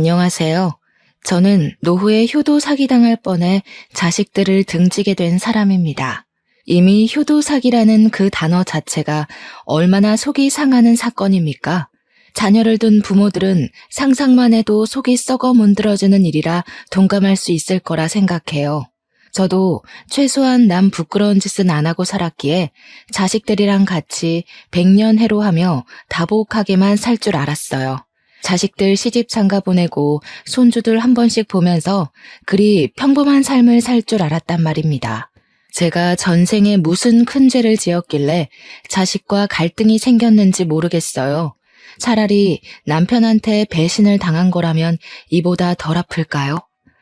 안녕하세요. 저는 노후에 효도 사기당할 뻔해 자식들을 등지게 된 사람입니다. 이미 효도 사기라는 그 단어 자체가 얼마나 속이 상하는 사건입니까? 자녀를 둔 부모들은 상상만 해도 속이 썩어 문드러지는 일이라 동감할 수 있을 거라 생각해요. 저도 최소한 남 부끄러운 짓은 안 하고 살았기에 자식들이랑 같이 백년해로하며 다복하게만 살 줄 알았어요. 자식들 시집 장가 보내고 손주들 한 번씩 보면서 그리 평범한 삶을 살 줄 알았단 말입니다. 제가 전생에 무슨 큰 죄를 지었길래 자식과 갈등이 생겼는지 모르겠어요. 차라리 남편한테 배신을 당한 거라면 이보다 덜 아플까요?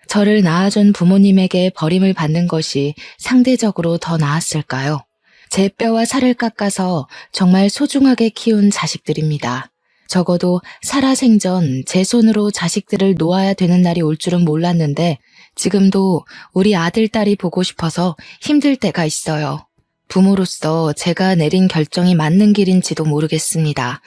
저를 낳아준 부모님에게 버림을 받는 것이 상대적으로 더 나았을까요? 제 뼈와 살을 깎아서 정말 소중하게 키운 자식들입니다. 적어도 살아생전 제 손으로 자식들을 놓아야 되는 날이 올 줄은 몰랐는데 지금도 우리 아들, 딸이 보고 싶어서 힘들 때가 있어요. 부모로서 제가 내린 결정이 맞는 길인지도 모르겠습니다.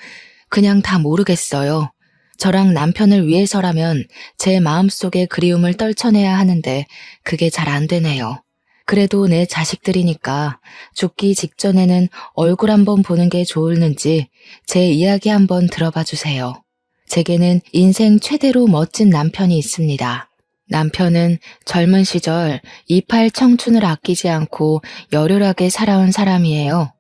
그냥 다 모르겠어요. 저랑 남편을 위해서라면 제 마음속의 그리움을 떨쳐내야 하는데 그게 잘 안 되네요. 그래도 내 자식들이니까 죽기 직전에는 얼굴 한번 보는 게 좋을는지 제 이야기 한번 들어봐 주세요. 제게는 인생 최대로 멋진 남편이 있습니다. 남편은 젊은 시절 이팔 청춘을 아끼지 않고 열혈하게 살아온 사람이에요.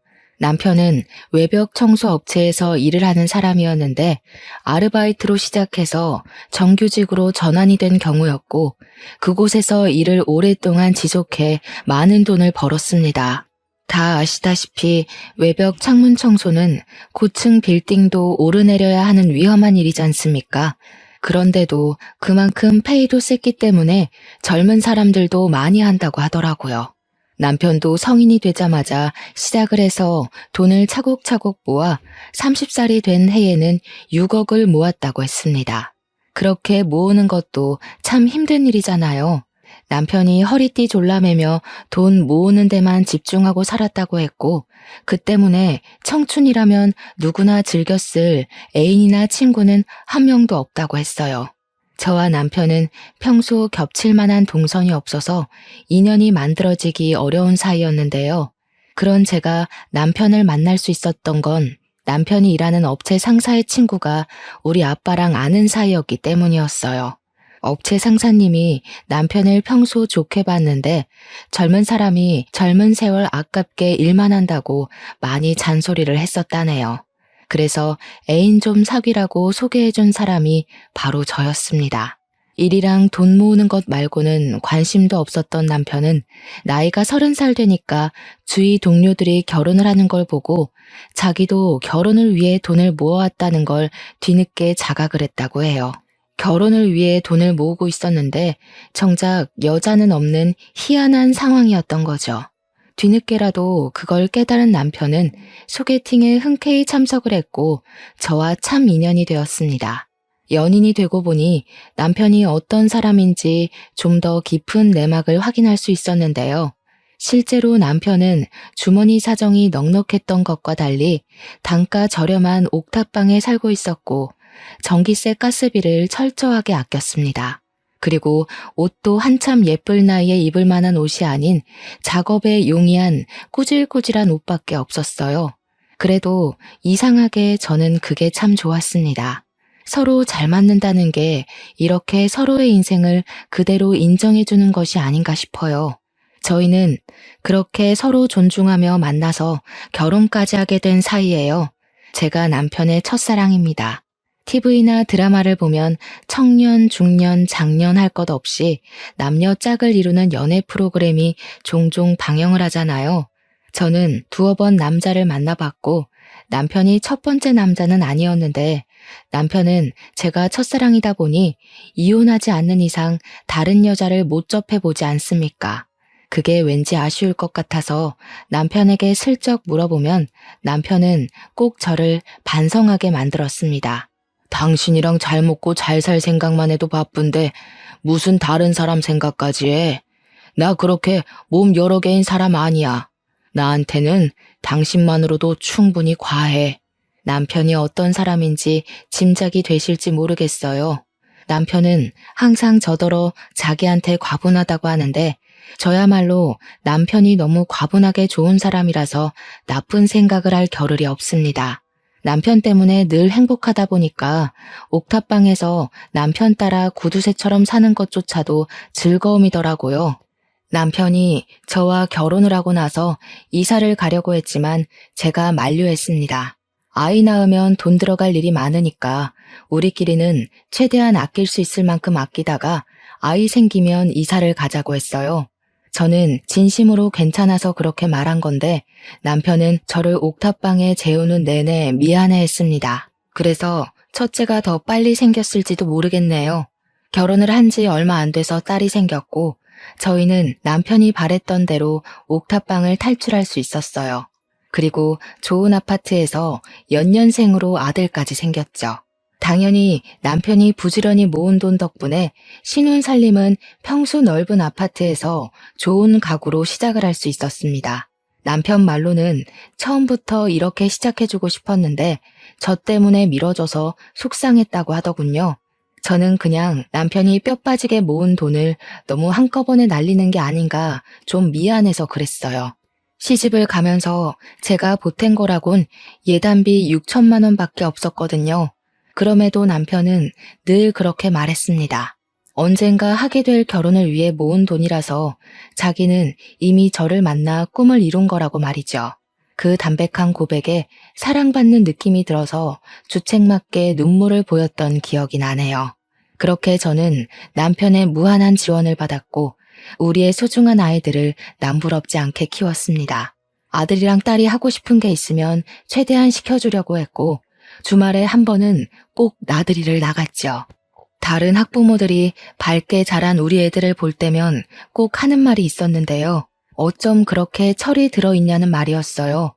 남편은 외벽 청소 업체에서 일을 하는 사람이었는데 아르바이트로 시작해서 정규직으로 전환이 된 경우였고 그곳에서 일을 오랫동안 지속해 많은 돈을 벌었습니다. 다 아시다시피 외벽 창문 청소는 고층 빌딩도 오르내려야 하는 위험한 일이지 않습니까? 그런데도 그만큼 페이도 셌기 때문에 젊은 사람들도 많이 한다고 하더라고요. 남편도 성인이 되자마자 시작을 해서 돈을 차곡차곡 모아 30살이 된 해에는 6억을 모았다고 했습니다. 그렇게 모으는 것도 참 힘든 일이잖아요. 남편이 허리띠 졸라매며 돈 모으는 데만 집중하고 살았다고 했고 그 때문에 청춘이라면 누구나 즐겼을 애인이나 친구는 한 명도 없다고 했어요. 저와 남편은 평소 겹칠 만한 동선이 없어서 인연이 만들어지기 어려운 사이였는데요. 그런 제가 남편을 만날 수 있었던 건 남편이 일하는 업체 상사의 친구가 우리 아빠랑 아는 사이였기 때문이었어요. 업체 상사님이 남편을 평소 좋게 봤는데 젊은 사람이 젊은 세월 아깝게 일만 한다고 많이 잔소리를 했었다네요. 그래서 애인 좀 사귀라고 소개해준 사람이 바로 저였습니다. 일이랑 돈 모으는 것 말고는 관심도 없었던 남편은 나이가 30살 되니까 주위 동료들이 결혼을 하는 걸 보고 자기도 결혼을 위해 돈을 모아왔다는 걸 뒤늦게 자각을 했다고 해요. 결혼을 위해 돈을 모으고 있었는데 정작 여자는 없는 희한한 상황이었던 거죠. 뒤늦게라도 그걸 깨달은 남편은 소개팅에 흔쾌히 참석을 했고 저와 참 인연이 되었습니다. 연인이 되고 보니 남편이 어떤 사람인지 좀 더 깊은 내막을 확인할 수 있었는데요. 실제로 남편은 주머니 사정이 넉넉했던 것과 달리 단가 저렴한 옥탑방에 살고 있었고 전기세 가스비를 철저하게 아꼈습니다. 그리고 옷도 한참 예쁠 나이에 입을 만한 옷이 아닌 작업에 용이한 꾸질꾸질한 옷밖에 없었어요. 그래도 이상하게 저는 그게 참 좋았습니다. 서로 잘 맞는다는 게 이렇게 서로의 인생을 그대로 인정해주는 것이 아닌가 싶어요. 저희는 그렇게 서로 존중하며 만나서 결혼까지 하게 된 사이예요. 제가 남편의 첫사랑입니다. TV나 드라마를 보면 청년, 중년, 장년 할 것 없이 남녀 짝을 이루는 연애 프로그램이 종종 방영을 하잖아요. 저는 두어 번 남자를 만나봤고 남편이 첫 번째 남자는 아니었는데 남편은 제가 첫사랑이다 보니 이혼하지 않는 이상 다른 여자를 못 접해보지 않습니까? 그게 왠지 아쉬울 것 같아서 남편에게 슬쩍 물어보면 남편은 꼭 저를 반성하게 만들었습니다. 당신이랑 잘 먹고 잘 살 생각만 해도 바쁜데 무슨 다른 사람 생각까지 해. 나 그렇게 몸 여러 개인 사람 아니야. 나한테는 당신만으로도 충분히 과해. 남편이 어떤 사람인지 짐작이 되실지 모르겠어요. 남편은 항상 저더러 자기한테 과분하다고 하는데 저야말로 남편이 너무 과분하게 좋은 사람이라서 나쁜 생각을 할 겨를이 없습니다. 남편 때문에 늘 행복하다 보니까 옥탑방에서 남편 따라 구두쇠처럼 사는 것조차도 즐거움이더라고요. 남편이 저와 결혼을 하고 나서 이사를 가려고 했지만 제가 만류했습니다. 아이 낳으면 돈 들어갈 일이 많으니까 우리끼리는 최대한 아낄 수 있을 만큼 아끼다가 아이 생기면 이사를 가자고 했어요. 저는 진심으로 괜찮아서 그렇게 말한 건데 남편은 저를 옥탑방에 재우는 내내 미안해했습니다. 그래서 첫째가 더 빨리 생겼을지도 모르겠네요. 결혼을 한 지 얼마 안 돼서 딸이 생겼고 저희는 남편이 바랬던 대로 옥탑방을 탈출할 수 있었어요. 그리고 좋은 아파트에서 연년생으로 아들까지 생겼죠. 당연히 남편이 부지런히 모은 돈 덕분에 신혼살림은 평수 넓은 아파트에서 좋은 가구로 시작을 할 수 있었습니다. 남편 말로는 처음부터 이렇게 시작해주고 싶었는데 저 때문에 미뤄져서 속상했다고 하더군요. 저는 그냥 남편이 뼈 빠지게 모은 돈을 너무 한꺼번에 날리는 게 아닌가 좀 미안해서 그랬어요. 시집을 가면서 제가 보탠 거라곤 예단비 6천만 원밖에 없었거든요. 그럼에도 남편은 늘 그렇게 말했습니다. 언젠가 하게 될 결혼을 위해 모은 돈이라서 자기는 이미 저를 만나 꿈을 이룬 거라고 말이죠. 그 담백한 고백에 사랑받는 느낌이 들어서 주책맞게 눈물을 보였던 기억이 나네요. 그렇게 저는 남편의 무한한 지원을 받았고 우리의 소중한 아이들을 남부럽지 않게 키웠습니다. 아들이랑 딸이 하고 싶은 게 있으면 최대한 시켜주려고 했고 주말에 한 번은 꼭 나들이를 나갔죠. 다른 학부모들이 밝게 자란 우리 애들을 볼 때면 꼭 하는 말이 있었는데요. 어쩜 그렇게 철이 들어있냐는 말이었어요.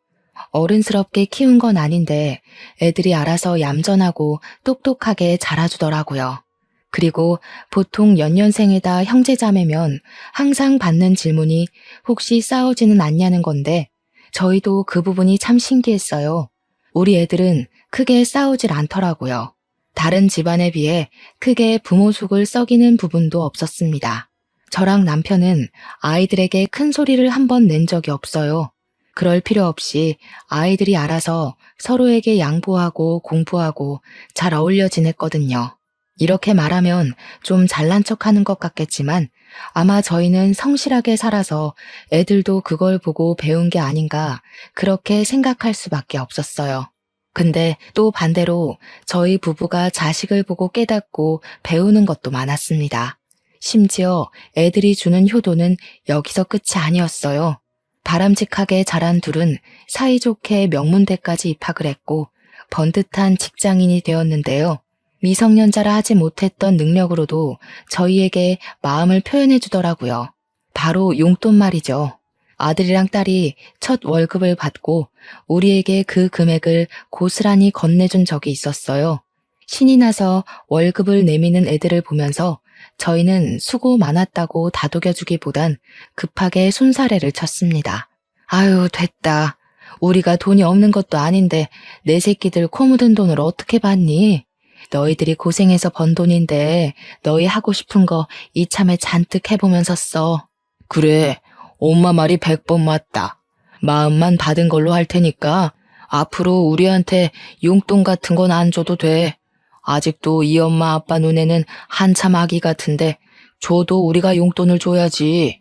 어른스럽게 키운 건 아닌데 애들이 알아서 얌전하고 똑똑하게 자라주더라고요. 그리고 보통 연년생에다 형제자매면 항상 받는 질문이 혹시 싸우지는 않냐는 건데 저희도 그 부분이 참 신기했어요. 우리 애들은 크게 싸우질 않더라고요. 다른 집안에 비해 크게 부모 속을 썩이는 부분도 없었습니다. 저랑 남편은 아이들에게 큰 소리를 한 번 낸 적이 없어요. 그럴 필요 없이 아이들이 알아서 서로에게 양보하고 공부하고 잘 어울려 지냈거든요. 이렇게 말하면 좀 잘난 척하는 것 같겠지만 아마 저희는 성실하게 살아서 애들도 그걸 보고 배운 게 아닌가 그렇게 생각할 수밖에 없었어요. 근데 또 반대로 저희 부부가 자식을 보고 깨닫고 배우는 것도 많았습니다. 심지어 애들이 주는 효도는 여기서 끝이 아니었어요. 바람직하게 자란 둘은 사이좋게 명문대까지 입학을 했고 번듯한 직장인이 되었는데요. 미성년자라 하지 못했던 능력으로도 저희에게 마음을 표현해 주더라고요. 바로 용돈 말이죠. 아들이랑 딸이 첫 월급을 받고 우리에게 그 금액을 고스란히 건네준 적이 있었어요. 신이 나서 월급을 내미는 애들을 보면서 저희는 수고 많았다고 다독여주기보단 급하게 손사래를 쳤습니다. 아유, 됐다. 우리가 돈이 없는 것도 아닌데 내 새끼들 코 묻은 돈을 어떻게 받니? 너희들이 고생해서 번 돈인데 너희 하고 싶은 거 이참에 잔뜩 해보면서 써. 그래, 엄마 말이 100번 맞다. 마음만 받은 걸로 할 테니까 앞으로 우리한테 용돈 같은 건 안 줘도 돼. 아직도 이 엄마 아빠 눈에는 한참 아기 같은데 줘도 우리가 용돈을 줘야지.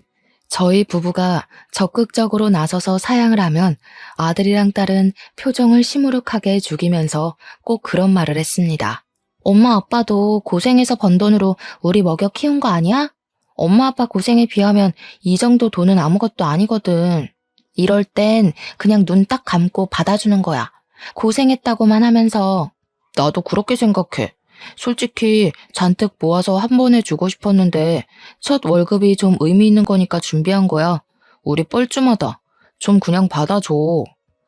저희 부부가 적극적으로 나서서 사양을 하면 아들이랑 딸은 표정을 시무룩하게 죽이면서 꼭 그런 말을 했습니다. 엄마 아빠도 고생해서 번 돈으로 우리 먹여 키운 거 아니야? 엄마 아빠 고생에 비하면 이 정도 돈은 아무것도 아니거든. 이럴 땐 그냥 눈 딱 감고 받아주는 거야. 고생했다고만 하면서. 나도 그렇게 생각해. 솔직히 잔뜩 모아서 한 번에 주고 싶었는데 첫 월급이 좀 의미 있는 거니까 준비한 거야. 우리 뻘쭘하다. 좀 그냥 받아줘.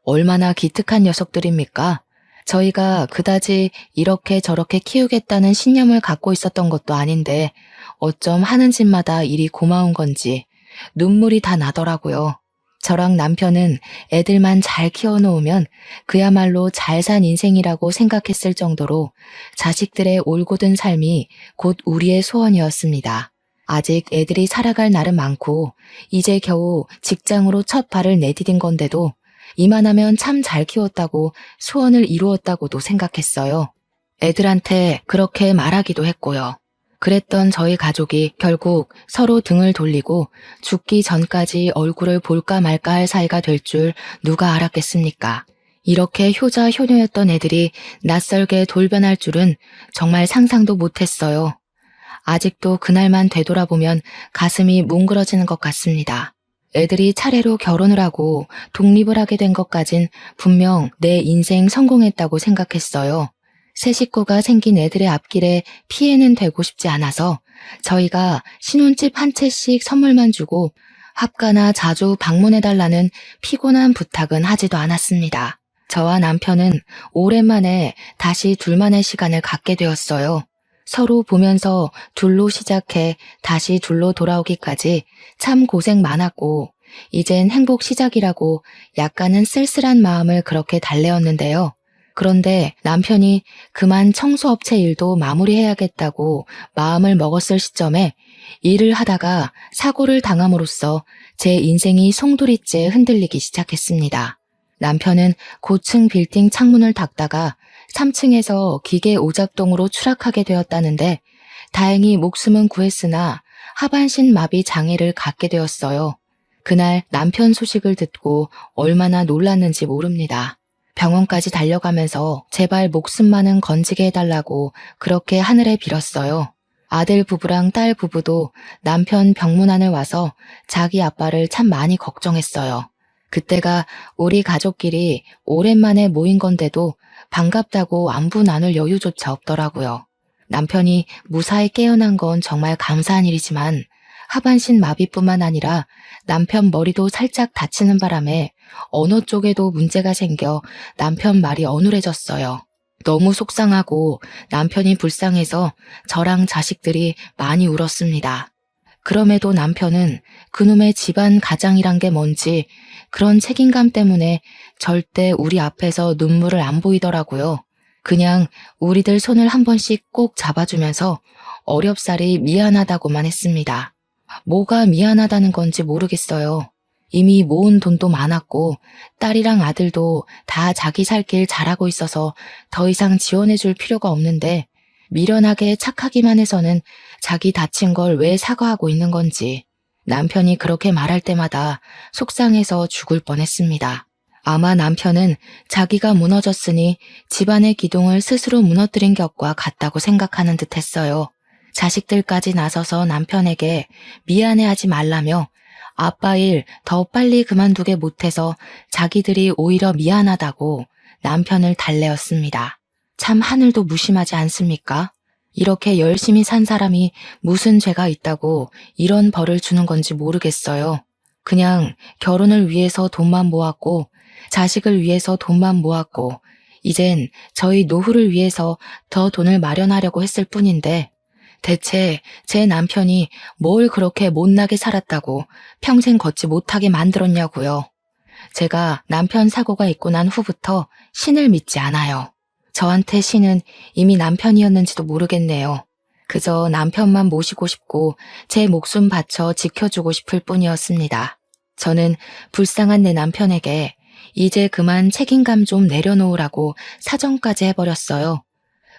얼마나 기특한 녀석들입니까? 저희가 그다지 이렇게 저렇게 키우겠다는 신념을 갖고 있었던 것도 아닌데 어쩜 하는 짓마다 일이 고마운 건지 눈물이 다 나더라고요. 저랑 남편은 애들만 잘 키워놓으면 그야말로 잘 산 인생이라고 생각했을 정도로 자식들의 올곧은 삶이 곧 우리의 소원이었습니다. 아직 애들이 살아갈 날은 많고 이제 겨우 직장으로 첫 발을 내디딘 건데도 이만하면 참 잘 키웠다고 소원을 이루었다고도 생각했어요. 애들한테 그렇게 말하기도 했고요. 그랬던 저희 가족이 결국 서로 등을 돌리고 죽기 전까지 얼굴을 볼까 말까 할 사이가 될 줄 누가 알았겠습니까? 이렇게 효자 효녀였던 애들이 낯설게 돌변할 줄은 정말 상상도 못했어요. 아직도 그날만 되돌아보면 가슴이 뭉그러지는 것 같습니다. 애들이 차례로 결혼을 하고 독립을 하게 된 것까진 분명 내 인생 성공했다고 생각했어요. 새 식구가 생긴 애들의 앞길에 피해는 되고 싶지 않아서 저희가 신혼집 한 채씩 선물만 주고 합가나 자주 방문해달라는 피곤한 부탁은 하지도 않았습니다. 저와 남편은 오랜만에 다시 둘만의 시간을 갖게 되었어요. 서로 보면서 둘로 시작해 다시 둘로 돌아오기까지 참 고생 많았고 이젠 행복 시작이라고 약간은 쓸쓸한 마음을 그렇게 달래었는데요. 그런데 남편이 그만 청소업체 일도 마무리해야겠다고 마음을 먹었을 시점에 일을 하다가 사고를 당함으로써 제 인생이 송두리째 흔들리기 시작했습니다. 남편은 고층 빌딩 창문을 닫다가 3층에서 기계 오작동으로 추락하게 되었다는데 다행히 목숨은 구했으나 하반신 마비 장애를 갖게 되었어요. 그날 남편 소식을 듣고 얼마나 놀랐는지 모릅니다. 병원까지 달려가면서 제발 목숨만은 건지게 해달라고 그렇게 하늘에 빌었어요. 아들 부부랑 딸 부부도 남편 병문안을 와서 자기 아빠를 참 많이 걱정했어요. 그때가 우리 가족끼리 오랜만에 모인 건데도 반갑다고 안부 나눌 여유조차 없더라고요. 남편이 무사히 깨어난 건 정말 감사한 일이지만 하반신 마비뿐만 아니라 남편 머리도 살짝 다치는 바람에 언어 쪽에도 문제가 생겨 남편 말이 어눌해졌어요. 너무 속상하고 남편이 불쌍해서 저랑 자식들이 많이 울었습니다. 그럼에도 남편은 그놈의 집안 가장이란 게 뭔지 그런 책임감 때문에 절대 우리 앞에서 눈물을 안 보이더라고요. 그냥 우리들 손을 한 번씩 꼭 잡아주면서 어렵사리 미안하다고만 했습니다. 뭐가 미안하다는 건지 모르겠어요. 이미 모은 돈도 많았고 딸이랑 아들도 다 자기 살 길 잘하고 있어서 더 이상 지원해줄 필요가 없는데 미련하게 착하기만 해서는 자기 다친 걸 왜 사과하고 있는 건지 남편이 그렇게 말할 때마다 속상해서 죽을 뻔했습니다. 아마 남편은 자기가 무너졌으니 집안의 기둥을 스스로 무너뜨린 격과 같다고 생각하는 듯 했어요. 자식들까지 나서서 남편에게 미안해하지 말라며 아빠 일 더 빨리 그만두게 못해서 자기들이 오히려 미안하다고 남편을 달래었습니다. 참 하늘도 무심하지 않습니까? 이렇게 열심히 산 사람이 무슨 죄가 있다고 이런 벌을 주는 건지 모르겠어요. 그냥 결혼을 위해서 돈만 모았고 자식을 위해서 돈만 모았고 이젠 저희 노후를 위해서 더 돈을 마련하려고 했을 뿐인데 대체 제 남편이 뭘 그렇게 못나게 살았다고 평생 걷지 못하게 만들었냐고요. 제가 남편 사고가 있고 난 후부터 신을 믿지 않아요. 저한테 신은 이미 남편이었는지도 모르겠네요. 그저 남편만 모시고 싶고 제 목숨 바쳐 지켜주고 싶을 뿐이었습니다. 저는 불쌍한 내 남편에게 이제 그만 책임감 좀 내려놓으라고 사정까지 해버렸어요.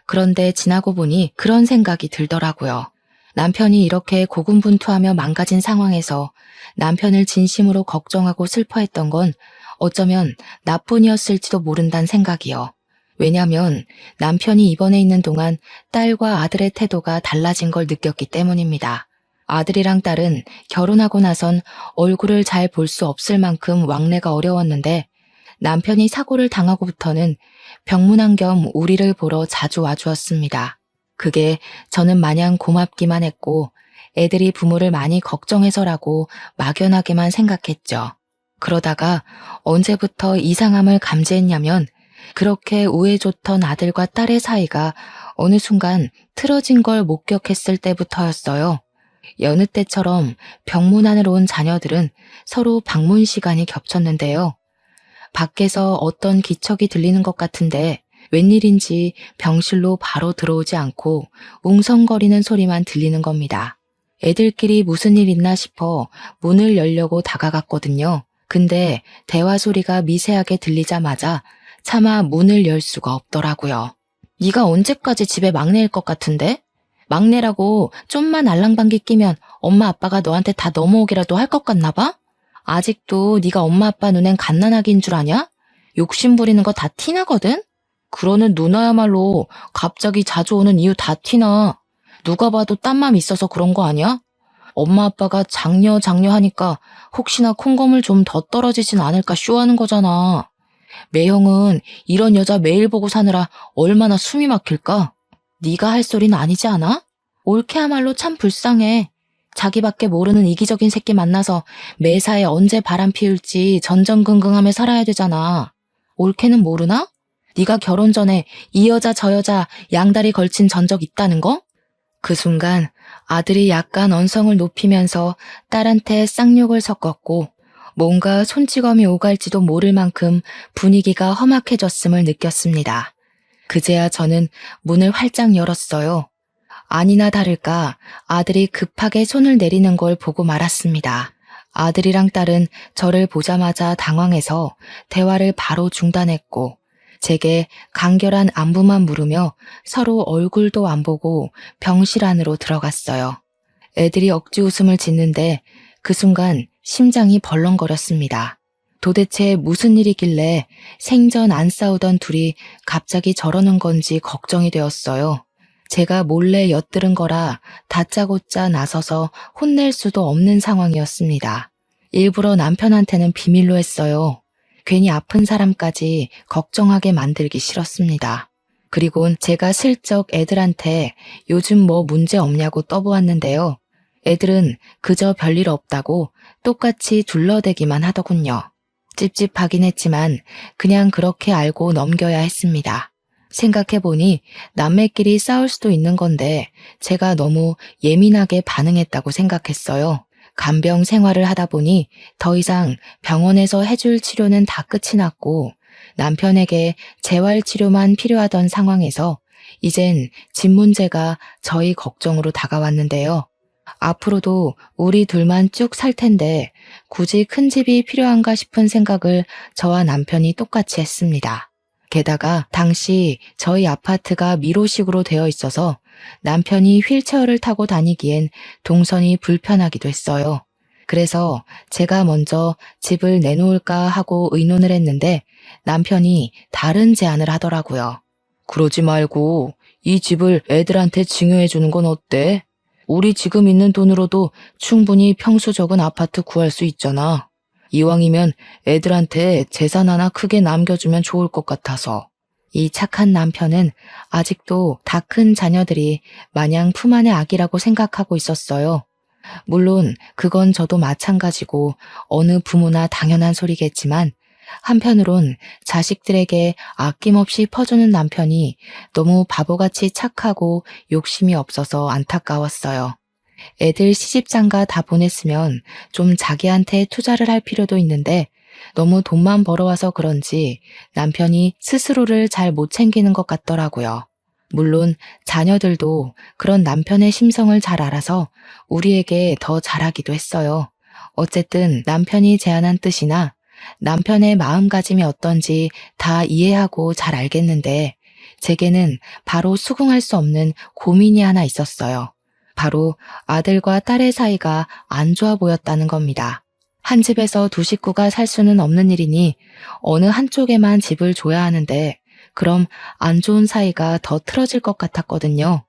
그런데 지나고 보니 그런 생각이 들더라고요. 남편이 이렇게 고군분투하며 망가진 상황에서 남편을 진심으로 걱정하고 슬퍼했던 건 어쩌면 나뿐이었을지도 모른다는 생각이요. 왜냐면 남편이 입원해 있는 동안 딸과 아들의 태도가 달라진 걸 느꼈기 때문입니다. 아들이랑 딸은 결혼하고 나선 얼굴을 잘 볼 수 없을 만큼 왕래가 어려웠는데 남편이 사고를 당하고부터는 병문안 겸 우리를 보러 자주 와주었습니다. 그게 저는 마냥 고맙기만 했고 애들이 부모를 많이 걱정해서라고 막연하게만 생각했죠. 그러다가 언제부터 이상함을 감지했냐면 그렇게 우애좋던 아들과 딸의 사이가 어느 순간 틀어진 걸 목격했을 때부터였어요. 여느 때처럼 병문안으로 온 자녀들은 서로 방문 시간이 겹쳤는데요. 밖에서 어떤 기척이 들리는 것 같은데 웬일인지 병실로 바로 들어오지 않고 웅성거리는 소리만 들리는 겁니다. 애들끼리 무슨 일 있나 싶어 문을 열려고 다가갔거든요. 근데 대화 소리가 미세하게 들리자마자 차마 문을 열 수가 없더라고요. 네가 언제까지 집에 막내일 것 같은데? 막내라고 좀만 알랑방귀 끼면 엄마 아빠가 너한테 다 넘어오기라도 할 것 같나 봐? 아직도 네가 엄마 아빠 눈엔 갓난아기인 줄 아냐? 욕심 부리는 거 다 티나거든? 그러는 누나야말로 갑자기 자주 오는 이유 다 티나. 누가 봐도 딴맘 있어서 그런 거 아니야? 엄마 아빠가 장녀 하니까 혹시나 콩고물 좀 더 떨어지진 않을까 쇼하는 거잖아. 매형은 이런 여자 매일 보고 사느라 얼마나 숨이 막힐까? 네가 할 소리는 아니지 않아? 올케야말로 참 불쌍해. 자기밖에 모르는 이기적인 새끼 만나서 매사에 언제 바람 피울지 전전긍긍하며 살아야 되잖아. 올케는 모르나? 네가 결혼 전에 이 여자 저 여자 양다리 걸친 전적 있다는 거? 그 순간 아들이 약간 언성을 높이면서 딸한테 쌍욕을 섞었고 뭔가 손찌검이 오갈지도 모를 만큼 분위기가 험악해졌음을 느꼈습니다. 그제야 저는 문을 활짝 열었어요. 아니나 다를까 아들이 급하게 손을 내리는 걸 보고 말았습니다. 아들이랑 딸은 저를 보자마자 당황해서 대화를 바로 중단했고 제게 간결한 안부만 물으며 서로 얼굴도 안 보고 병실 안으로 들어갔어요. 애들이 억지 웃음을 짓는데 그 순간 심장이 벌렁거렸습니다. 도대체 무슨 일이길래 생전 안 싸우던 둘이 갑자기 저러는 건지 걱정이 되었어요. 제가 몰래 엿들은 거라 다짜고짜 나서서 혼낼 수도 없는 상황이었습니다. 일부러 남편한테는 비밀로 했어요. 괜히 아픈 사람까지 걱정하게 만들기 싫었습니다. 그리곤 제가 슬쩍 애들한테 요즘 뭐 문제 없냐고 떠보았는데요. 애들은 그저 별일 없다고 똑같이 둘러대기만 하더군요. 찝찝하긴 했지만 그냥 그렇게 알고 넘겨야 했습니다. 생각해보니 남매끼리 싸울 수도 있는 건데 제가 너무 예민하게 반응했다고 생각했어요. 간병 생활을 하다 보니 더 이상 병원에서 해줄 치료는 다 끝이 났고 남편에게 재활치료만 필요하던 상황에서 이젠 집 문제가 저희 걱정으로 다가왔는데요. 앞으로도 우리 둘만 쭉 살 텐데 굳이 큰 집이 필요한가 싶은 생각을 저와 남편이 똑같이 했습니다. 게다가 당시 저희 아파트가 미로식으로 되어 있어서 남편이 휠체어를 타고 다니기엔 동선이 불편하기도 했어요. 그래서 제가 먼저 집을 내놓을까 하고 의논을 했는데 남편이 다른 제안을 하더라고요. 그러지 말고 이 집을 애들한테 증여해 주는 건 어때? 우리 지금 있는 돈으로도 충분히 평수 적은 아파트 구할 수 있잖아. 이왕이면 애들한테 재산 하나 크게 남겨주면 좋을 것 같아서. 이 착한 남편은 아직도 다 큰 자녀들이 마냥 품 안의 아기라고 생각하고 있었어요. 물론 그건 저도 마찬가지고 어느 부모나 당연한 소리겠지만 한편으론 자식들에게 아낌없이 퍼주는 남편이 너무 바보같이 착하고 욕심이 없어서 안타까웠어요. 애들 시집장가 다 보냈으면 좀 자기한테 투자를 할 필요도 있는데 너무 돈만 벌어와서 그런지 남편이 스스로를 잘 못 챙기는 것 같더라고요. 물론 자녀들도 그런 남편의 심성을 잘 알아서 우리에게 더 잘하기도 했어요. 어쨌든 남편이 제안한 뜻이나 남편의 마음가짐이 어떤지 다 이해하고 잘 알겠는데 제게는 바로 수긍할 수 없는 고민이 하나 있었어요. 바로 아들과 딸의 사이가 안 좋아 보였다는 겁니다. 한 집에서 두 식구가 살 수는 없는 일이니 어느 한쪽에만 집을 줘야 하는데 그럼 안 좋은 사이가 더 틀어질 것 같았거든요.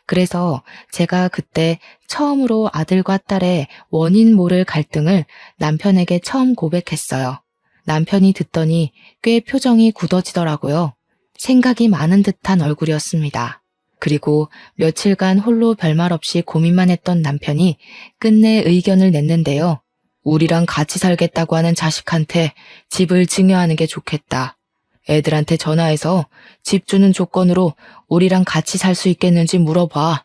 그래서 제가 그때 처음으로 아들과 딸의 원인 모를 갈등을 남편에게 처음 고백했어요. 남편이 듣더니 꽤 표정이 굳어지더라고요. 생각이 많은 듯한 얼굴이었습니다. 그리고 며칠간 홀로 별말 없이 고민만 했던 남편이 끝내 의견을 냈는데요. 우리랑 같이 살겠다고 하는 자식한테 집을 증여하는 게 좋겠다. 애들한테 전화해서 집 주는 조건으로 우리랑 같이 살 수 있겠는지 물어봐.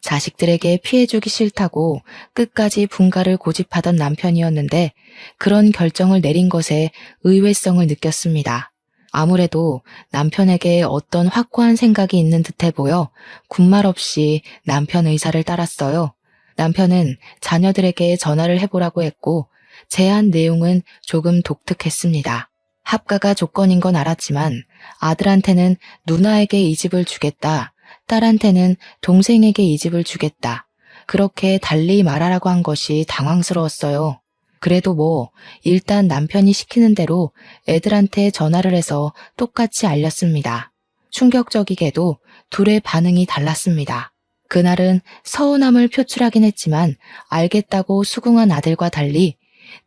자식들에게 피해주기 싫다고 끝까지 분가를 고집하던 남편이었는데 그런 결정을 내린 것에 의외성을 느꼈습니다. 아무래도 남편에게 어떤 확고한 생각이 있는 듯해 보여 군말 없이 남편 의사를 따랐어요. 남편은 자녀들에게 전화를 해보라고 했고 제안 내용은 조금 독특했습니다. 합가가 조건인 건 알았지만 아들한테는 누나에게 이 집을 주겠다. 딸한테는 동생에게 이 집을 주겠다. 그렇게 달리 말하라고 한 것이 당황스러웠어요. 그래도 뭐 일단 남편이 시키는 대로 애들한테 전화를 해서 똑같이 알렸습니다. 충격적이게도 둘의 반응이 달랐습니다. 그날은 서운함을 표출하긴 했지만 알겠다고 수긍한 아들과 달리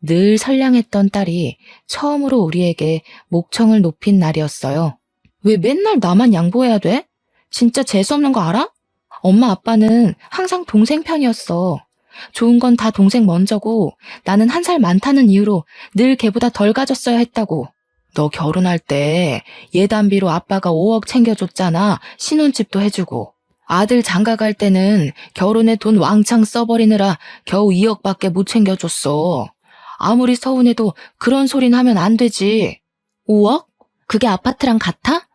늘 선량했던 딸이 처음으로 우리에게 목청을 높인 날이었어요. 왜 맨날 나만 양보해야 돼? 진짜 재수없는 거 알아? 엄마 아빠는 항상 동생 편이었어. 좋은 건 다 동생 먼저고 나는 한 살 많다는 이유로 늘 걔보다 덜 가졌어야 했다고. 너 결혼할 때 예단비로 아빠가 5억 챙겨줬잖아. 신혼집도 해주고. 아들 장가 갈 때는 결혼에 돈 왕창 써버리느라 겨우 2억밖에 못 챙겨줬어. 아무리 서운해도 그런 소린 하면 안 되지. 5억? 그게 아파트랑 같아?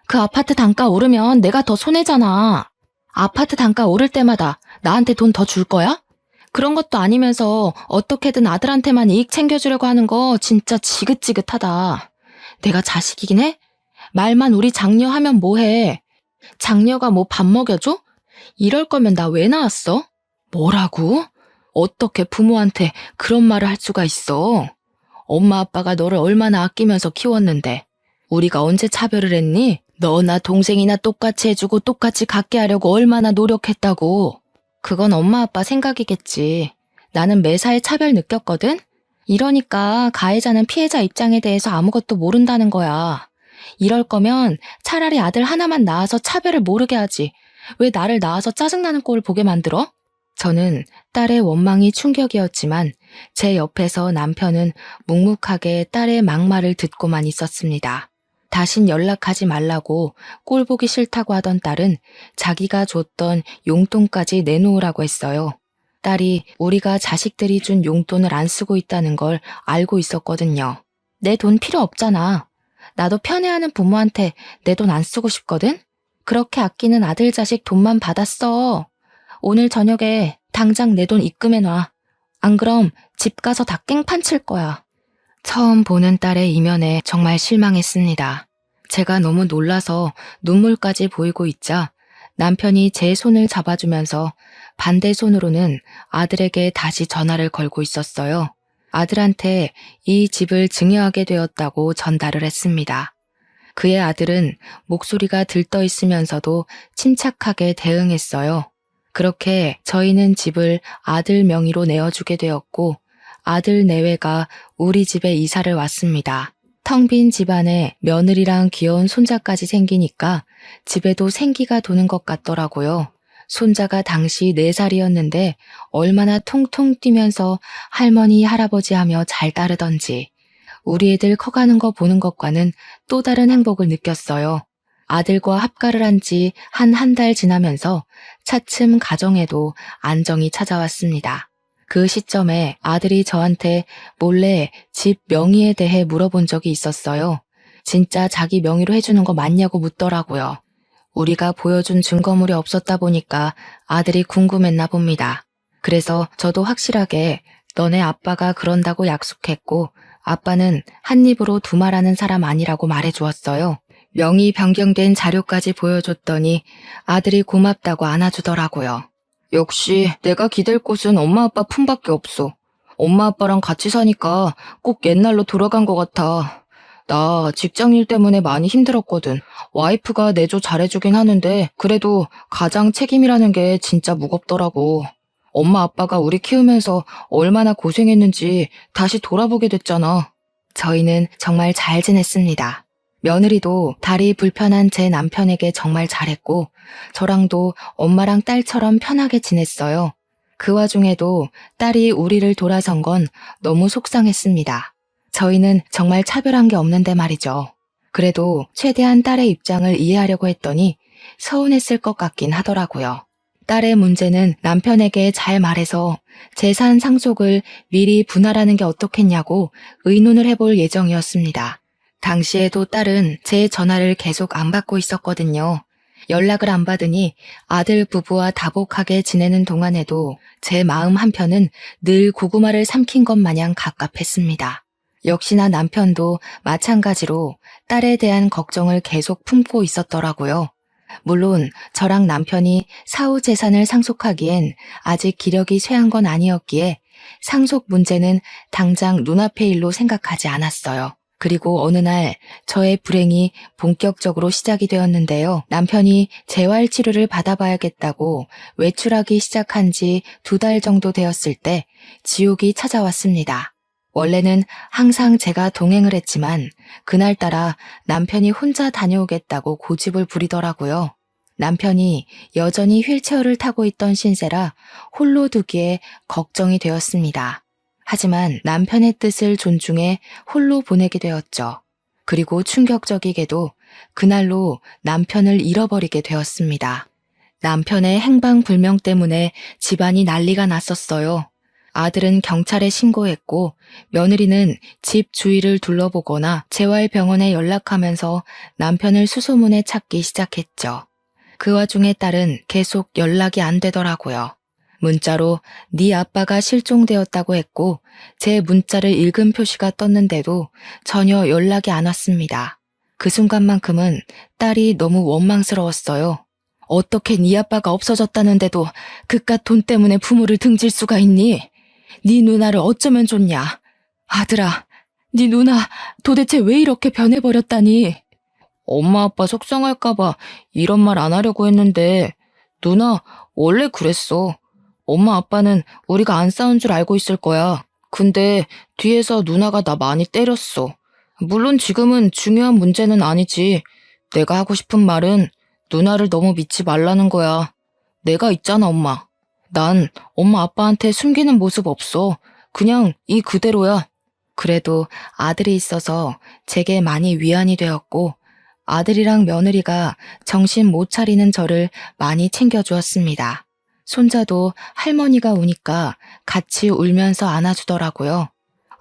그 아파트 단가 오르면 내가 더 손해잖아. 아파트 단가 오를 때마다 나한테 돈 더 줄 거야? 그런 것도 아니면서 어떻게든 아들한테만 이익 챙겨주려고 하는 거 진짜 지긋지긋하다. 내가 자식이긴 해? 말만 우리 장녀 하면 뭐해? 장녀가 뭐 밥 먹여줘? 이럴 거면 나 왜 낳았어? 뭐라고? 어떻게 부모한테 그런 말을 할 수가 있어? 엄마 아빠가 너를 얼마나 아끼면서 키웠는데 우리가 언제 차별을 했니? 너나 동생이나 똑같이 해주고 똑같이 갖게 하려고 얼마나 노력했다고. 그건 엄마 아빠 생각이겠지. 나는 매사에 차별 느꼈거든? 이러니까 가해자는 피해자 입장에 대해서 아무것도 모른다는 거야. 이럴 거면 차라리 아들 하나만 낳아서 차별을 모르게 하지. 왜 나를 낳아서 짜증나는 꼴을 보게 만들어? 저는 딸의 원망이 충격이었지만 제 옆에서 남편은 묵묵하게 딸의 막말을 듣고만 있었습니다. 다신 연락하지 말라고 꼴 보기 싫다고 하던 딸은 자기가 줬던 용돈까지 내놓으라고 했어요. 딸이 우리가 자식들이 준 용돈을 안 쓰고 있다는 걸 알고 있었거든요. 내 돈 필요 없잖아. 나도 편애하는 부모한테 내 돈 안 쓰고 싶거든? 그렇게 아끼는 아들 자식 돈만 받았어. 오늘 저녁에 당장 내 돈 입금해놔. 안 그럼 집 가서 다 깽판 칠 거야. 처음 보는 딸의 이면에 정말 실망했습니다. 제가 너무 놀라서 눈물까지 보이고 있자 남편이 제 손을 잡아주면서 반대 손으로는 아들에게 다시 전화를 걸고 있었어요. 아들한테 이 집을 증여하게 되었다고 전달을 했습니다. 그의 아들은 목소리가 들떠 있으면서도 침착하게 대응했어요. 그렇게 저희는 집을 아들 명의로 내어주게 되었고 아들 내외가 우리 집에 이사를 왔습니다. 텅 빈 집안에 며느리랑 귀여운 손자까지 생기니까 집에도 생기가 도는 것 같더라고요. 손자가 당시 4살이었는데 얼마나 통통 뛰면서 할머니, 할아버지 하며 잘 따르던지 우리 애들 커가는 거 보는 것과는 또 다른 행복을 느꼈어요. 아들과 합가를 한 지 한 달 지나면서 차츰 가정에도 안정이 찾아왔습니다. 그 시점에 아들이 저한테 몰래 집 명의에 대해 물어본 적이 있었어요. 진짜 자기 명의로 해주는 거 맞냐고 묻더라고요. 우리가 보여준 증거물이 없었다 보니까 아들이 궁금했나 봅니다. 그래서 저도 확실하게 너네 아빠가 그런다고 약속했고 아빠는 한 입으로 두말하는 사람 아니라고 말해주었어요. 명의 변경된 자료까지 보여줬더니 아들이 고맙다고 안아주더라고요. 역시 내가 기댈 곳은 엄마 아빠 품밖에 없어. 엄마 아빠랑 같이 사니까 꼭 옛날로 돌아간 것 같아. 나 직장일 때문에 많이 힘들었거든. 와이프가 내조 잘해주긴 하는데 그래도 가장 책임이라는 게 진짜 무겁더라고. 엄마 아빠가 우리 키우면서 얼마나 고생했는지 다시 돌아보게 됐잖아. 저희는 정말 잘 지냈습니다. 며느리도 다리 불편한 제 남편에게 정말 잘했고 저랑도 엄마랑 딸처럼 편하게 지냈어요. 그 와중에도 딸이 우리를 돌아선 건 너무 속상했습니다. 저희는 정말 차별한 게 없는데 말이죠. 그래도 최대한 딸의 입장을 이해하려고 했더니 서운했을 것 같긴 하더라고요. 딸의 문제는 남편에게 잘 말해서 재산 상속을 미리 분할하는 게 어떻겠냐고 의논을 해볼 예정이었습니다. 당시에도 딸은 제 전화를 계속 안 받고 있었거든요. 연락을 안 받으니 아들 부부와 다복하게 지내는 동안에도 제 마음 한편은 늘 고구마를 삼킨 것 마냥 갑갑했습니다. 역시나 남편도 마찬가지로 딸에 대한 걱정을 계속 품고 있었더라고요. 물론 저랑 남편이 사후 재산을 상속하기엔 아직 기력이 쇠한 건 아니었기에 상속 문제는 당장 눈앞의 일로 생각하지 않았어요. 그리고 어느 날 저의 불행이 본격적으로 시작이 되었는데요. 남편이 재활치료를 받아봐야겠다고 외출하기 시작한 지 2달 정도 되었을 때 지옥이 찾아왔습니다. 원래는 항상 제가 동행을 했지만 그날따라 남편이 혼자 다녀오겠다고 고집을 부리더라고요. 남편이 여전히 휠체어를 타고 있던 신세라 홀로 두기에 걱정이 되었습니다. 하지만 남편의 뜻을 존중해 홀로 보내게 되었죠. 그리고 충격적이게도 그날로 남편을 잃어버리게 되었습니다. 남편의 행방불명 때문에 집안이 난리가 났었어요. 아들은 경찰에 신고했고 며느리는 집 주위를 둘러보거나 재활병원에 연락하면서 남편을 수소문에 찾기 시작했죠. 그 와중에 딸은 계속 연락이 안 되더라고요. 문자로 네 아빠가 실종되었다고 했고 제 문자를 읽은 표시가 떴는데도 전혀 연락이 안 왔습니다. 그 순간만큼은 딸이 너무 원망스러웠어요. 어떻게 네 아빠가 없어졌다는데도 그깟 돈 때문에 부모를 등질 수가 있니? 네 누나를 어쩌면 좋냐? 아들아, 네 누나 도대체 왜 이렇게 변해버렸다니? 엄마 아빠 속상할까봐 이런 말 안 하려고 했는데 누나 원래 그랬어. 엄마 아빠는 우리가 안 싸운 줄 알고 있을 거야. 근데 뒤에서 누나가 나 많이 때렸어. 물론 지금은 중요한 문제는 아니지. 내가 하고 싶은 말은 누나를 너무 믿지 말라는 거야. 내가 있잖아, 엄마. 난 엄마 아빠한테 숨기는 모습 없어. 그냥 이 그대로야. 그래도 아들이 있어서 제게 많이 위안이 되었고 아들이랑 며느리가 정신 못 차리는 저를 많이 챙겨주었습니다. 손자도 할머니가 우니까 같이 울면서 안아주더라고요.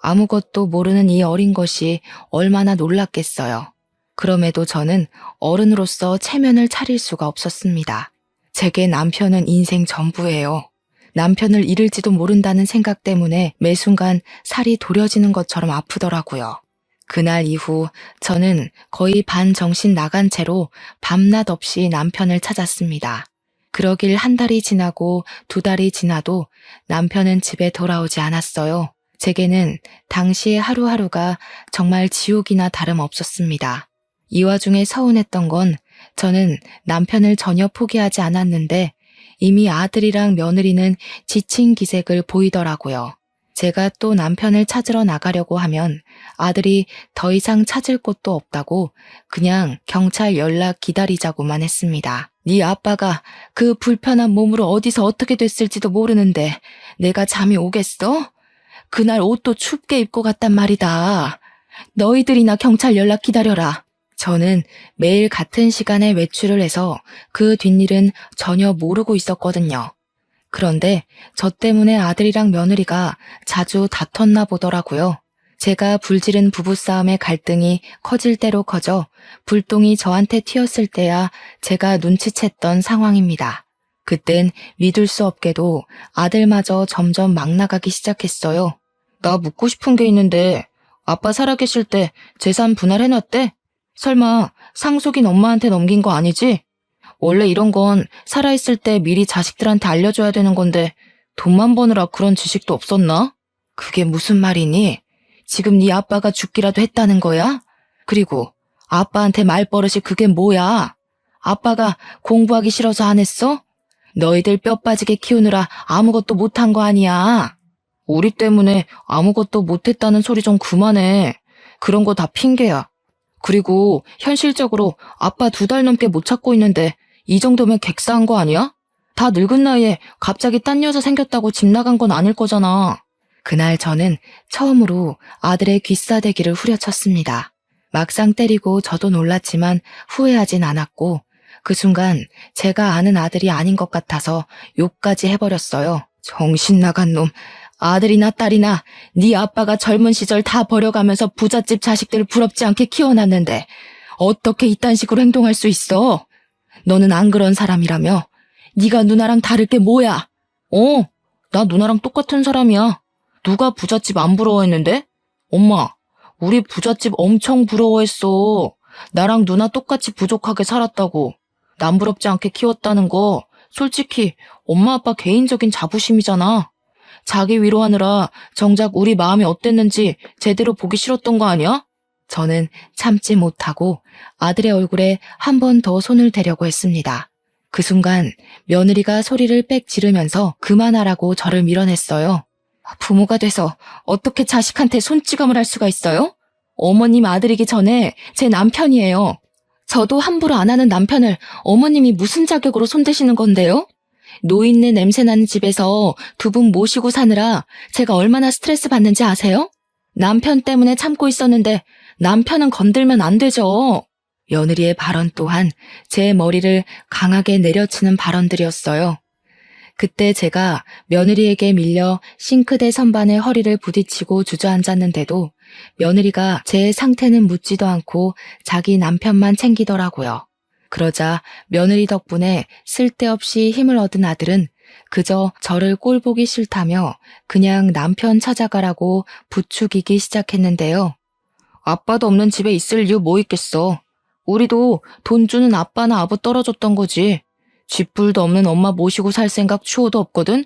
아무것도 모르는 이 어린 것이 얼마나 놀랐겠어요. 그럼에도 저는 어른으로서 체면을 차릴 수가 없었습니다. 제게 남편은 인생 전부예요. 남편을 잃을지도 모른다는 생각 때문에 매 순간 살이 도려지는 것처럼 아프더라고요. 그날 이후 저는 거의 반정신 나간 채로 밤낮 없이 남편을 찾았습니다. 그러길 1달이 지나고 2달이 지나도 남편은 집에 돌아오지 않았어요. 제게는 당시의 하루하루가 정말 지옥이나 다름없었습니다. 이 와중에 서운했던 건 저는 남편을 전혀 포기하지 않았는데 이미 아들이랑 며느리는 지친 기색을 보이더라고요. 제가 또 남편을 찾으러 나가려고 하면 아들이 더 이상 찾을 곳도 없다고 그냥 경찰 연락 기다리자고만 했습니다. 네 아빠가 그 불편한 몸으로 어디서 어떻게 됐을지도 모르는데 내가 잠이 오겠어? 그날 옷도 춥게 입고 갔단 말이다. 너희들이나 경찰 연락 기다려라. 저는 매일 같은 시간에 외출을 해서 그 뒷일은 전혀 모르고 있었거든요. 그런데 저 때문에 아들이랑 며느리가 자주 다퉜나 보더라고요. 제가 불지른 부부싸움의 갈등이 커질 대로 커져 불똥이 저한테 튀었을 때야 제가 눈치챘던 상황입니다. 그땐 믿을 수 없게도 아들마저 점점 막 나가기 시작했어요. 나 묻고 싶은 게 있는데 아빠 살아계실 때 재산 분할해놨대? 설마 상속인 엄마한테 넘긴 거 아니지? 원래 이런 건 살아있을 때 미리 자식들한테 알려줘야 되는 건데 돈만 버느라 그런 지식도 없었나? 그게 무슨 말이니? 지금 네 아빠가 죽기라도 했다는 거야? 그리고 아빠한테 말버릇이 그게 뭐야? 아빠가 공부하기 싫어서 안 했어? 너희들 뼈 빠지게 키우느라 아무것도 못한 거 아니야. 우리 때문에 아무것도 못했다는 소리 좀 그만해. 그런 거 다 핑계야. 그리고 현실적으로 아빠 2달 넘게 못 찾고 있는데 이 정도면 객사한 거 아니야? 다 늙은 나이에 갑자기 딴 여자 생겼다고 집 나간 건 아닐 거잖아. 그날 저는 처음으로 아들의 귀싸대기를 후려쳤습니다. 막상 때리고 저도 놀랐지만 후회하진 않았고 그 순간 제가 아는 아들이 아닌 것 같아서 욕까지 해버렸어요. 정신 나간 놈. 아들이나 딸이나 네 아빠가 젊은 시절 다 버려가면서 부잣집 자식들 부럽지 않게 키워놨는데 어떻게 이딴 식으로 행동할 수 있어? 너는 안 그런 사람이라며? 네가 누나랑 다를 게 뭐야? 나 누나랑 똑같은 사람이야. 누가 부잣집 안 부러워했는데? 엄마, 우리 부잣집 엄청 부러워했어. 나랑 누나 똑같이 부족하게 살았다고. 남 부럽지 않게 키웠다는 거 솔직히 엄마 아빠 개인적인 자부심이잖아. 자기 위로하느라 정작 우리 마음이 어땠는지 제대로 보기 싫었던 거 아니야? 저는 참지 못하고 아들의 얼굴에 한 번 더 손을 대려고 했습니다. 그 순간 며느리가 소리를 빽 지르면서 그만하라고 저를 밀어냈어요. 부모가 돼서 어떻게 자식한테 손찌검을 할 수가 있어요? 어머님 아들이기 전에 제 남편이에요. 저도 함부로 안 하는 남편을 어머님이 무슨 자격으로 손대시는 건데요? 노인네 냄새나는 집에서 두 분 모시고 사느라 제가 얼마나 스트레스 받는지 아세요? 남편 때문에 참고 있었는데 남편은 건들면 안 되죠. 며느리의 발언 또한 제 머리를 강하게 내려치는 발언들이었어요. 그때 제가 며느리에게 밀려 싱크대 선반에 허리를 부딪히고 주저앉았는데도 며느리가 제 상태는 묻지도 않고 자기 남편만 챙기더라고요. 그러자 며느리 덕분에 쓸데없이 힘을 얻은 아들은 그저 저를 꼴보기 싫다며 그냥 남편 찾아가라고 부추기기 시작했는데요. 아빠도 없는 집에 있을 이유 뭐 있겠어. 우리도 돈 주는 아빠나 아부 떨어졌던 거지. 쥐뿔도 없는 엄마 모시고 살 생각 추호도 없거든?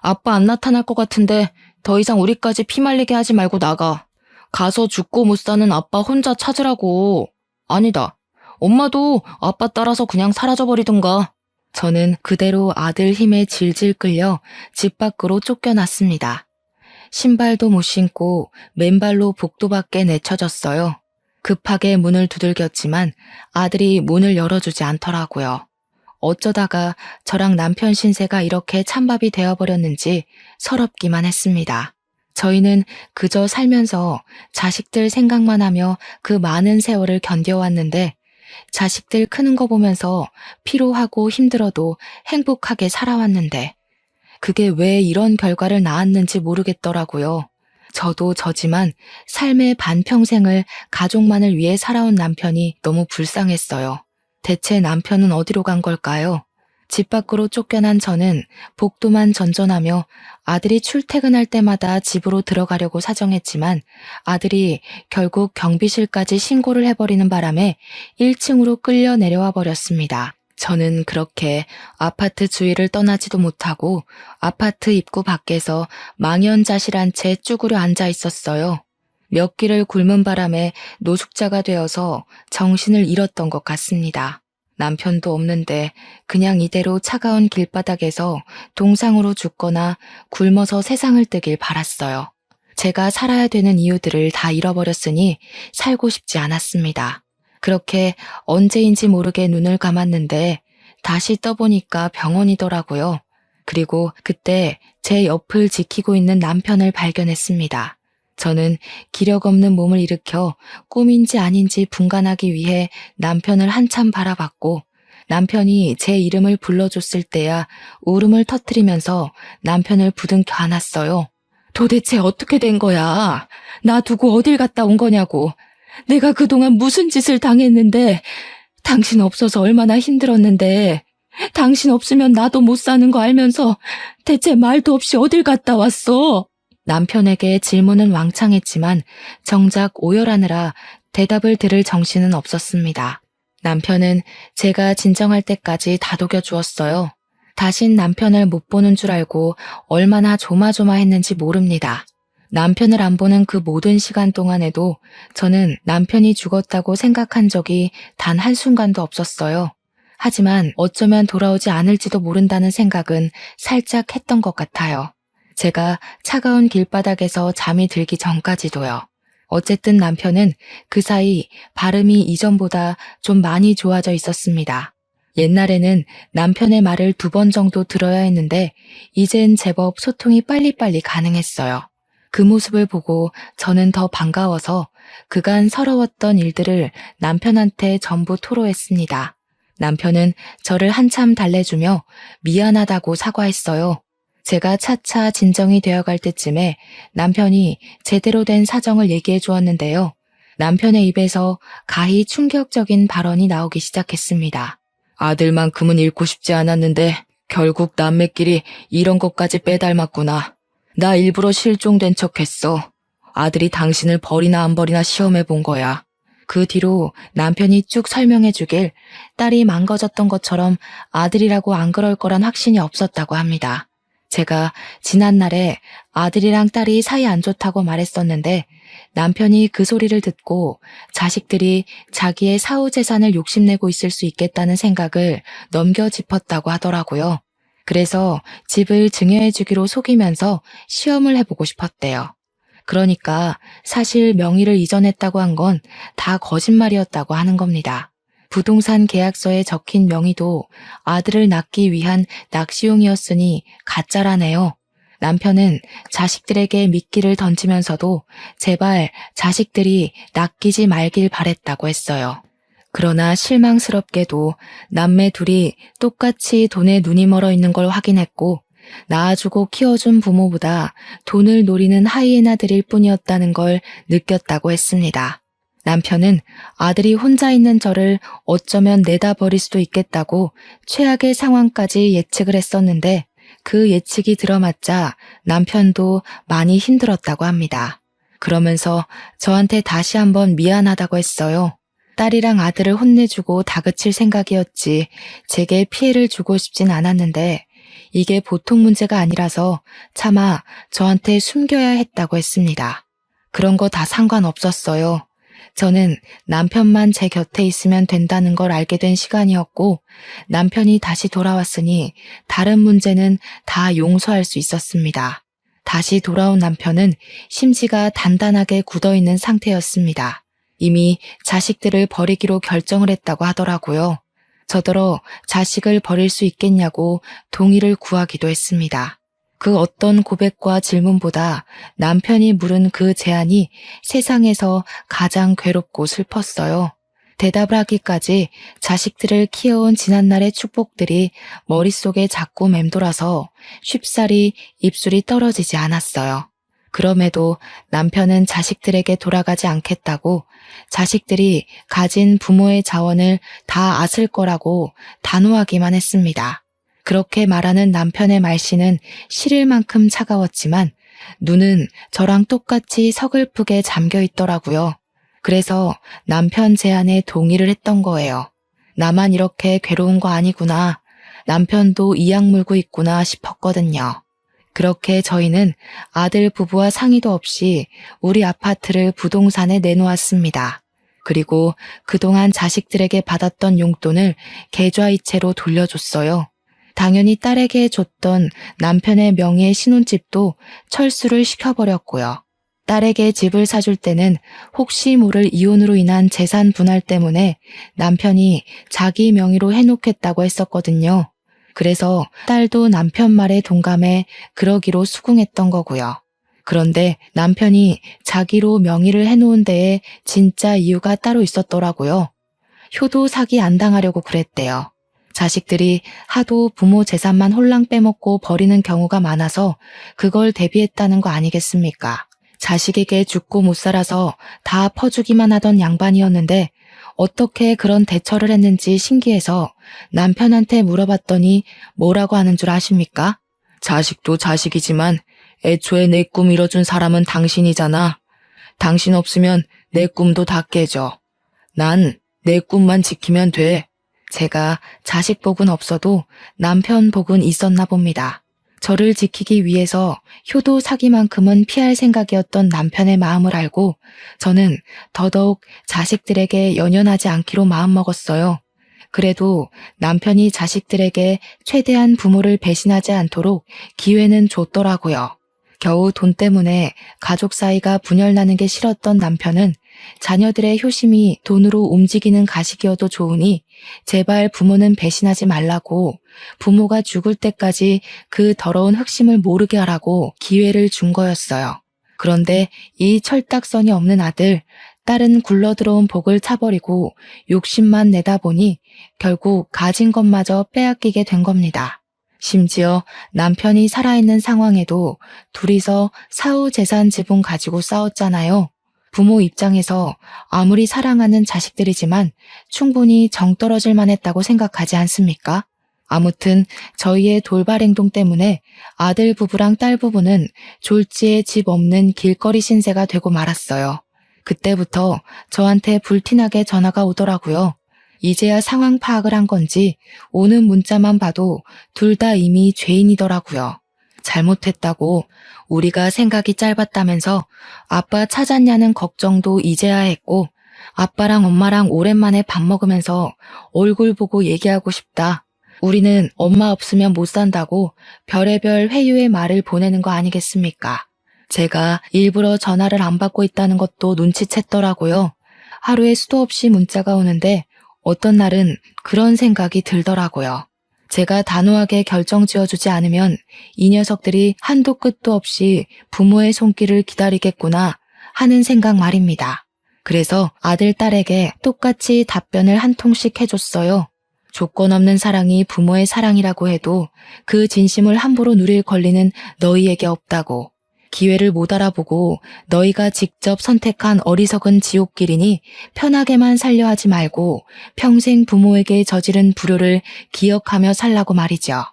아빠 안 나타날 것 같은데 더 이상 우리까지 피말리게 하지 말고 나가. 가서 죽고 못 사는 아빠 혼자 찾으라고. 아니다. 엄마도 아빠 따라서 그냥 사라져버리든가. 저는 그대로 아들 힘에 질질 끌려 집 밖으로 쫓겨났습니다. 신발도 못 신고 맨발로 복도 밖에 내쳐졌어요. 급하게 문을 두들겼지만 아들이 문을 열어주지 않더라고요. 어쩌다가 저랑 남편 신세가 이렇게 찬밥이 되어버렸는지 서럽기만 했습니다. 저희는 그저 살면서 자식들 생각만 하며 그 많은 세월을 견뎌왔는데 자식들 크는 거 보면서 피로하고 힘들어도 행복하게 살아왔는데 그게 왜 이런 결과를 낳았는지 모르겠더라고요. 저도 저지만 삶의 반평생을 가족만을 위해 살아온 남편이 너무 불쌍했어요. 대체 남편은 어디로 간 걸까요? 집 밖으로 쫓겨난 저는 복도만 전전하며 아들이 출퇴근할 때마다 집으로 들어가려고 사정했지만 아들이 결국 경비실까지 신고를 해버리는 바람에 1층으로 끌려 내려와 버렸습니다. 저는 그렇게 아파트 주위를 떠나지도 못하고 아파트 입구 밖에서 망연자실한 채 쭈그려 앉아 있었어요. 몇 끼를 굶은 바람에 노숙자가 되어서 정신을 잃었던 것 같습니다. 남편도 없는데 그냥 이대로 차가운 길바닥에서 동상으로 죽거나 굶어서 세상을 뜨길 바랐어요. 제가 살아야 되는 이유들을 다 잃어버렸으니 살고 싶지 않았습니다. 그렇게 언제인지 모르게 눈을 감았는데 다시 떠보니까 병원이더라고요. 그리고 그때 제 옆을 지키고 있는 남편을 발견했습니다. 저는 기력 없는 몸을 일으켜 꿈인지 아닌지 분간하기 위해 남편을 한참 바라봤고 남편이 제 이름을 불러줬을 때야 울음을 터뜨리면서 남편을 부둥켜 안았어요. 도대체 어떻게 된 거야? 나 두고 어딜 갔다 온 거냐고. 내가 그동안 무슨 짓을 당했는데 당신 없어서 얼마나 힘들었는데 당신 없으면 나도 못 사는 거 알면서 대체 말도 없이 어딜 갔다 왔어? 남편에게 질문은 왕창했지만 정작 오열하느라 대답을 들을 정신은 없었습니다. 남편은 제가 진정할 때까지 다독여 주었어요. 다신 남편을 못 보는 줄 알고 얼마나 조마조마했는지 모릅니다. 남편을 안 보는 그 모든 시간 동안에도 저는 남편이 죽었다고 생각한 적이 단 한순간도 없었어요. 하지만 어쩌면 돌아오지 않을지도 모른다는 생각은 살짝 했던 것 같아요. 제가 차가운 길바닥에서 잠이 들기 전까지도요. 어쨌든 남편은 그 사이 발음이 이전보다 좀 많이 좋아져 있었습니다. 옛날에는 남편의 말을 2번 정도 들어야 했는데 이젠 제법 소통이 빨리빨리 가능했어요. 그 모습을 보고 저는 더 반가워서 그간 서러웠던 일들을 남편한테 전부 토로했습니다. 남편은 저를 한참 달래주며 미안하다고 사과했어요. 제가 차차 진정이 되어갈 때쯤에 남편이 제대로 된 사정을 얘기해 주었는데요. 남편의 입에서 가히 충격적인 발언이 나오기 시작했습니다. 아들만큼은 잃고 싶지 않았는데 결국 남매끼리 이런 것까지 빼닮았구나. 나 일부러 실종된 척했어. 아들이 당신을 버리나 안 버리나 시험해 본 거야. 그 뒤로 남편이 쭉 설명해 주길 딸이 망가졌던 것처럼 아들이라고 안 그럴 거란 확신이 없었다고 합니다. 제가 지난날에 아들이랑 딸이 사이 안 좋다고 말했었는데 남편이 그 소리를 듣고 자식들이 자기의 사후 재산을 욕심내고 있을 수 있겠다는 생각을 넘겨 짚었다고 하더라고요. 그래서 집을 증여해 주기로 속이면서 시험을 해보고 싶었대요. 그러니까 사실 명의를 이전했다고 한 건 다 거짓말이었다고 하는 겁니다. 부동산 계약서에 적힌 명의도 아들을 낳기 위한 낚시용이었으니 가짜라네요. 남편은 자식들에게 미끼를 던지면서도 제발 자식들이 낚이지 말길 바랬다고 했어요. 그러나 실망스럽게도 남매 둘이 똑같이 돈에 눈이 멀어 있는 걸 확인했고 낳아주고 키워준 부모보다 돈을 노리는 하이에나들일 뿐이었다는 걸 느꼈다고 했습니다. 남편은 아들이 혼자 있는 저를 어쩌면 내다 버릴 수도 있겠다고 최악의 상황까지 예측을 했었는데 그 예측이 들어맞자 남편도 많이 힘들었다고 합니다. 그러면서 저한테 다시 한번 미안하다고 했어요. 딸이랑 아들을 혼내주고 다그칠 생각이었지 제게 피해를 주고 싶진 않았는데 이게 보통 문제가 아니라서 차마 저한테 숨겨야 했다고 했습니다. 그런 거 다 상관없었어요. 저는 남편만 제 곁에 있으면 된다는 걸 알게 된 시간이었고 남편이 다시 돌아왔으니 다른 문제는 다 용서할 수 있었습니다. 다시 돌아온 남편은 심지가 단단하게 굳어있는 상태였습니다. 이미 자식들을 버리기로 결정을 했다고 하더라고요. 저더러 자식을 버릴 수 있겠냐고 동의를 구하기도 했습니다. 그 어떤 고백과 질문보다 남편이 물은 그 제안이 세상에서 가장 괴롭고 슬펐어요. 대답을 하기까지 자식들을 키워온 지난날의 축복들이 머릿속에 자꾸 맴돌아서 쉽사리 입술이 떨어지지 않았어요. 그럼에도 남편은 자식들에게 돌아가지 않겠다고 자식들이 가진 부모의 자원을 다 앗을 거라고 단호하기만 했습니다. 그렇게 말하는 남편의 말씨는 시릴 만큼 차가웠지만 눈은 저랑 똑같이 서글프게 잠겨 있더라고요. 그래서 남편 제안에 동의를 했던 거예요. 나만 이렇게 괴로운 거 아니구나. 남편도 이악 물고 있구나 싶었거든요. 그렇게 저희는 아들 부부와 상의도 없이 우리 아파트를 부동산에 내놓았습니다. 그리고 그동안 자식들에게 받았던 용돈을 계좌이체로 돌려줬어요. 당연히 딸에게 줬던 남편의 명의의 신혼집도 철수를 시켜버렸고요. 딸에게 집을 사줄 때는 혹시 모를 이혼으로 인한 재산 분할 때문에 남편이 자기 명의로 해놓겠다고 했었거든요. 그래서 딸도 남편 말에 동감해 그러기로 수긍했던 거고요. 그런데 남편이 자기로 명의를 해놓은 데에 진짜 이유가 따로 있었더라고요. 효도 사기 안 당하려고 그랬대요. 자식들이 하도 부모 재산만 홀랑 빼먹고 버리는 경우가 많아서 그걸 대비했다는 거 아니겠습니까? 자식에게 죽고 못 살아서 다 퍼주기만 하던 양반이었는데 어떻게 그런 대처를 했는지 신기해서 남편한테 물어봤더니 뭐라고 하는 줄 아십니까? 자식도 자식이지만 애초에 내 꿈 이뤄준 사람은 당신이잖아. 당신 없으면 내 꿈도 다 깨져. 난 내 꿈만 지키면 돼. 제가 자식 복은 없어도 남편 복은 있었나 봅니다. 저를 지키기 위해서 효도 사기만큼은 피할 생각이었던 남편의 마음을 알고 저는 더더욱 자식들에게 연연하지 않기로 마음먹었어요. 그래도 남편이 자식들에게 최대한 부모를 배신하지 않도록 기회는 줬더라고요. 겨우 돈 때문에 가족 사이가 분열나는 게 싫었던 남편은 자녀들의 효심이 돈으로 움직이는 가식이어도 좋으니 제발 부모는 배신하지 말라고 부모가 죽을 때까지 그 더러운 흑심을 모르게 하라고 기회를 준 거였어요. 그런데 이 철딱선이 없는 아들, 딸은 굴러들어온 복을 차버리고 욕심만 내다 보니 결국 가진 것마저 빼앗기게 된 겁니다. 심지어 남편이 살아있는 상황에도 둘이서 사후재산 지분 가지고 싸웠잖아요. 부모 입장에서 아무리 사랑하는 자식들이지만 충분히 정떨어질 만했다고 생각하지 않습니까? 아무튼 저희의 돌발 행동 때문에 아들 부부랑 딸 부부는 졸지에 집 없는 길거리 신세가 되고 말았어요. 그때부터 저한테 불티나게 전화가 오더라고요. 이제야 상황 파악을 한 건지 오는 문자만 봐도 둘 다 이미 죄인이더라고요. 잘못했다고, 우리가 생각이 짧았다면서 아빠 찾았냐는 걱정도 이제야 했고, 아빠랑 엄마랑 오랜만에 밥 먹으면서 얼굴 보고 얘기하고 싶다. 우리는 엄마 없으면 못 산다고 별의별 회유의 말을 보내는 거 아니겠습니까? 제가 일부러 전화를 안 받고 있다는 것도 눈치챘더라고요. 하루에 수도 없이 문자가 오는데 어떤 날은 그런 생각이 들더라고요. 제가 단호하게 결정 지어주지 않으면 이 녀석들이 한도 끝도 없이 부모의 손길을 기다리겠구나 하는 생각 말입니다. 그래서 아들, 딸에게 똑같이 답변을 한 통씩 해줬어요. 조건 없는 사랑이 부모의 사랑이라고 해도 그 진심을 함부로 누릴 권리는 너희에게 없다고. 기회를 못 알아보고 너희가 직접 선택한 어리석은 지옥길이니 편하게만 살려 하지 말고 평생 부모에게 저지른 불효를 기억하며 살라고 말이죠.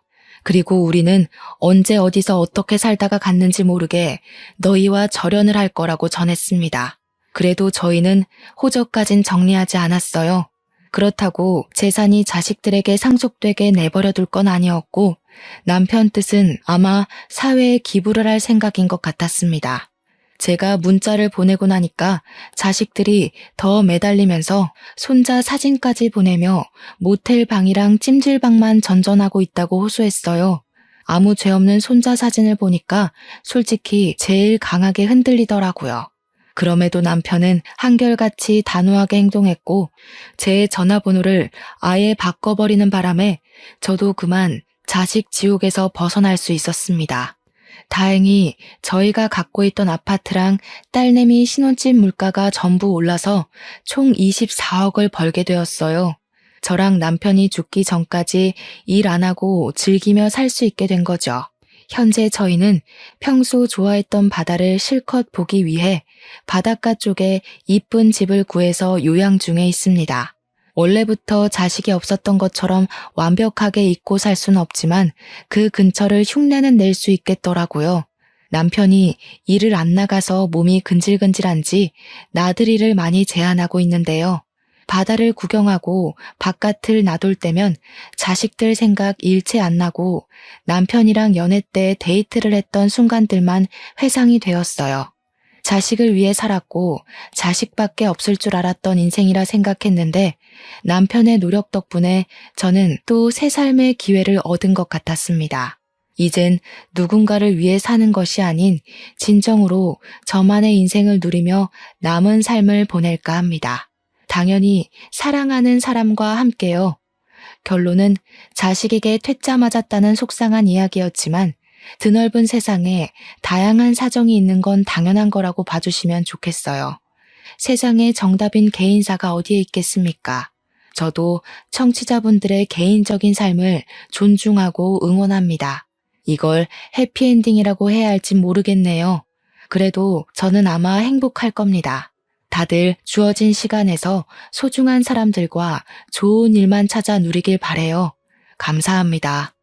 그리고 우리는 언제 어디서 어떻게 살다가 갔는지 모르게 너희와 절연을 할 거라고 전했습니다. 그래도 저희는 호적까진 정리하지 않았어요. 그렇다고 재산이 자식들에게 상속되게 내버려 둘 건 아니었고 남편 뜻은 아마 사회에 기부를 할 생각인 것 같았습니다. 제가 문자를 보내고 나니까 자식들이 더 매달리면서 손자 사진까지 보내며 모텔 방이랑 찜질방만 전전하고 있다고 호소했어요. 아무 죄 없는 손자 사진을 보니까 솔직히 제일 강하게 흔들리더라고요. 그럼에도 남편은 한결같이 단호하게 행동했고 제 전화번호를 아예 바꿔버리는 바람에 저도 그만 자식 지옥에서 벗어날 수 있었습니다. 다행히 저희가 갖고 있던 아파트랑 딸내미 신혼집 물가가 전부 올라서 총 24억을 벌게 되었어요. 저랑 남편이 죽기 전까지 일 안 하고 즐기며 살 수 있게 된 거죠. 현재 저희는 평소 좋아했던 바다를 실컷 보기 위해 바닷가 쪽에 이쁜 집을 구해서 요양 중에 있습니다. 원래부터 자식이 없었던 것처럼 완벽하게 잊고 살 수는 없지만 그 근처를 흉내는 낼 수 있겠더라고요. 남편이 일을 안 나가서 몸이 근질근질한지 나들이를 많이 제한하고 있는데요. 바다를 구경하고 바깥을 나돌 때면 자식들 생각 일체 안 나고 남편이랑 연애 때 데이트를 했던 순간들만 회상이 되었어요. 자식을 위해 살았고 자식밖에 없을 줄 알았던 인생이라 생각했는데 남편의 노력 덕분에 저는 또 새 삶의 기회를 얻은 것 같았습니다. 이젠 누군가를 위해 사는 것이 아닌 진정으로 저만의 인생을 누리며 남은 삶을 보낼까 합니다. 당연히 사랑하는 사람과 함께요. 결론은 자식에게 퇴짜 맞았다는 속상한 이야기였지만 드넓은 세상에 다양한 사정이 있는 건 당연한 거라고 봐주시면 좋겠어요. 세상에 정답인 개인사가 어디에 있겠습니까? 저도 청취자분들의 개인적인 삶을 존중하고 응원합니다. 이걸 해피엔딩이라고 해야 할진 모르겠네요. 그래도 저는 아마 행복할 겁니다. 다들 주어진 시간에서 소중한 사람들과 좋은 일만 찾아 누리길 바래요. 감사합니다.